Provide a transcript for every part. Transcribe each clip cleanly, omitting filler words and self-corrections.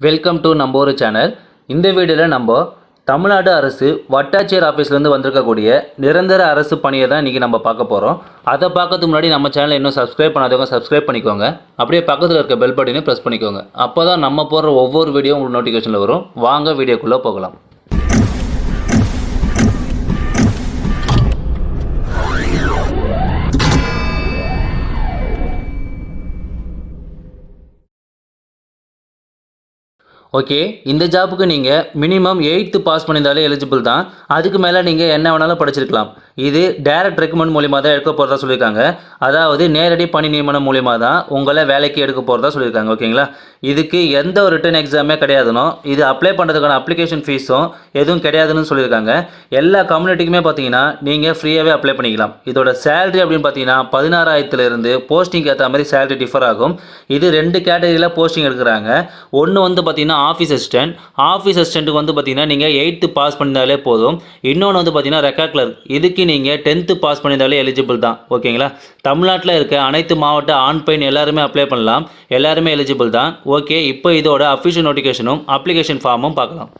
Welcome to நம்ம ஒரு channel. இந்த வீடியோவில் நம்ம தமிழ்நாடு அரசு வட்டாட்சியர் ஆஃபீஸ்லேருந்து வந்திருக்கக்கூடிய நிரந்தர அரசு பணியை தான் இன்றைக்கி நம்ம பார்க்க போகிறோம். அதை பார்க்கறதுக்கு முன்னாடி நம்ம சேனலை இன்னும் சப்ஸ்கிரைப் பண்ணாதவங்க சப்ஸ்கிரைப் பண்ணிக்கோங்க. அப்படியே பக்கத்தில் இருக்க பெல் பட்டனையும் ப்ரெஸ் பண்ணிக்கோங்க. அப்போ தான் நம்ம போடுற ஒவ்வொரு வீடியோ உங்களுக்கு நோட்டிஃபிகேஷனில் வரும். வாங்க வீடியோக்குள்ளே போகலாம். ஓகே, இந்த ஜாப்புக்கு நீங்கள் மினிமம் 8th பாஸ் பண்ணியிருந்தாலே எலிஜிபிள் தான். அதுக்கு மேலே நீங்கள் என்ன வேணாலும் படிச்சிருக்கலாம். இது டைரக்ட் ரெக்கமெண்ட் மூலிமா தான் எடுக்க போகிறதா சொல்லியிருக்காங்க. அதாவது நேரடி பணி நியமனம் மூலிமா தான் உங்களை வேலைக்கு எடுக்க போகிறதா சொல்லியிருக்காங்க. ஓகேங்களா, இதுக்கு எந்த ஒரு ரிட்டன் எக்ஸாமே கிடையாதுனோ, இது அப்ளை பண்ணுறதுக்கான அப்ளிகேஷன் ஃபீஸும் எதுவும் கிடையாதுன்னு சொல்லியிருக்காங்க. எல்லா கம்யூனிட்டிக்குமே பார்த்தீங்கன்னா நீங்கள் ஃப்ரீயாகவே அப்ளை பண்ணிக்கலாம். இதோட சேலரி அப்படின்னு பார்த்தீங்கன்னா 16,000 போஸ்டிங் ஏற்ற மாதிரி சேலரி டிஃபர் ஆகும். இது 2 கேட்டகரியில் போஸ்டிங் எடுக்கிறாங்க. ஒன்று வந்து பார்த்தீங்கன்னா ஆஃபீஸ் அசிஸ்டண்ட்டுக்கு வந்து பார்த்தீங்கன்னா நீங்கள் 8th பாஸ் பண்ணியிருந்தாலே போதும். இன்னொன்று வந்து பார்த்தீங்கன்னா ரெக்கார்ட் கிளர்க், இதுக்கு நீங்கள் 10th பாஸ் பண்ணியிருந்தாலே எலிஜிபிள் தான். ஓகேங்களா, தமிழ்நாட்டில் இருக்க அனைத்து மாவட்ட ஆண் பெண் எல்லாருமே அப்ளை பண்ணலாம். எல்லாருமே எலிஜிபிள் தான். ஓகே, இப்போ இதோட அஃபிஷியல் நோட்டிஃபிகேஷனும் அப்ளிகேஷன் ஃபார்மும் பார்க்கலாம்.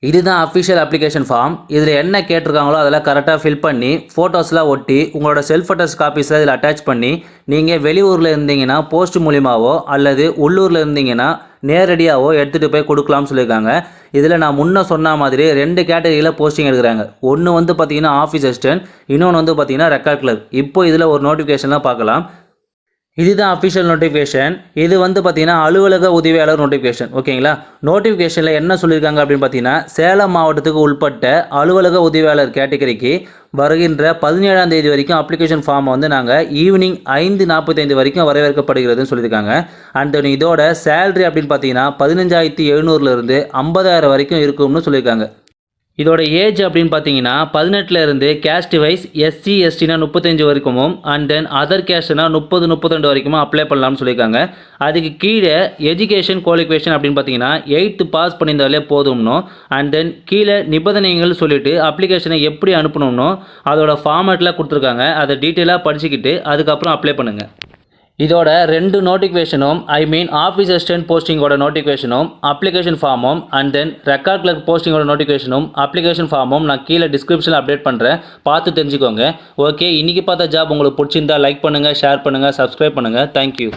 இதுதான் அஃபிஷியல் அப்ளிகேஷன் ஃபார்ம். இதில் என்ன கேட்டிருக்காங்களோ அதெல்லாம் கரெக்டாக ஃபில் பண்ணி ஃபோட்டோஸ்லாம் ஒட்டி உங்களோட செல்ஃப் அட்டஸ்ட் காப்பீஸில் இதில் அட்டாச் பண்ணி நீங்கள் வெளியூரில் இருந்தீங்கன்னா போஸ்ட் மூலிமாவோ அல்லது உள்ளூரில் இருந்தீங்கன்னா நேரடியாகவோ எடுத்துகிட்டு போய் கொடுக்கலாம்னு சொல்லியிருக்காங்க. இதில் நான் முன்ன சொன்ன மாதிரி 2 கேட்டகரியில் போஸ்டிங் எடுக்கிறாங்க. ஒன்று வந்து பார்த்தீங்கன்னா ஆஃபீஸ் அசிஸ்டன்ட், இன்னொன்று வந்து பார்த்தீங்கன்னா ரெக்கார்ட் கிளர்க். இப்போ இதில் ஒரு நோட்டிஃபிகேஷன்லாம் பார்க்கலாம். இதுதான் அஃபிஷியல் நோட்டிஃபிகேஷன். இது வந்து பார்த்தீங்கன்னா அலுவலக உதவியாளர் நோட்டிஃபிகேஷன். ஓகேங்களா, நோட்டிஃபிகேஷனில் என்ன சொல்லியிருக்காங்க அப்படின்னு பார்த்தீங்கன்னா சேலம் மாவட்டத்துக்கு உட்பட்ட அலுவலக உதவியாளர் கேட்டகரிக்கு வருகின்ற 17ஆம் தேதி வரைக்கும் அப்ளிகேஷன் ஃபார்ம் வந்து நாங்கள் ஈவினிங் 5:45 வரைக்கும் வரவேற்கப்படுகிறதுன்னு சொல்லியிருக்காங்க. அண்ட் இதோட சேலரி அப்படின்னு பார்த்தீங்கன்னா 15,700 50,000 வரைக்கும் இருக்கும்னு சொல்லியிருக்காங்க. இதோட ஏஜ் அப்படின்னு பார்த்தீங்கன்னா 18 கேஸ்ட் வைஸ் எஸ்சி எஸ்டினா 35 வரைக்கும், அண்ட் தென் அதர் கேஸ்ட்னா 30-32 வரைக்கும் அப்ளை பண்ணலாம்னு சொல்லியிருக்காங்க. அதுக்கு கீழே எஜுகேஷன் குவாலிஃபிகேஷன் அப்படின்னு பார்த்தீங்கன்னா 8th பாஸ் பண்ணியிருந்தாலே போதும்னோ, அண்ட் தென் கீழே நிபந்தனைகள் சொல்லிட்டு அப்ளிகேஷனை எப்படி அனுப்பணும்னோ அதோட ஃபார்மேட்டில் கொடுத்துருக்காங்க. அதை டீட்டெயிலாக படிச்சுக்கிட்டு அதுக்கப்புறம் அப்ளை பண்ணுங்கள். இதோட 2 நோட்டிஃபிகேஷனும் ஆஃபீஸ் அசிஸ்டன்ட் போஸ்டிங்கோட நோட்டிஃபிகேஷனும் அப்ளிகேஷன் ஃபார்மும் அண்ட் தென் ரெக்கார்ட் கிளர்க் போஸ்டிங்கோட நோட்டிஃபிகேஷனும் அப்ளிகேஷன் ஃபார்மும் நான் கீழே டிஸ்கிரிப்ஷனில் அப்டேட் பண்ணுறேன், பார்த்து தெரிஞ்சுக்கோங்க. ஓகே, இன்றைக்கி பார்த்த ஜாப் உங்களுக்கு பிடிச்சிருந்தா லைக் பண்ணுங்கள், ஷேர் பண்ணுங்கள், சப்ஸ்கிரைப் பண்ணுங்கள். தேங்க்யூ.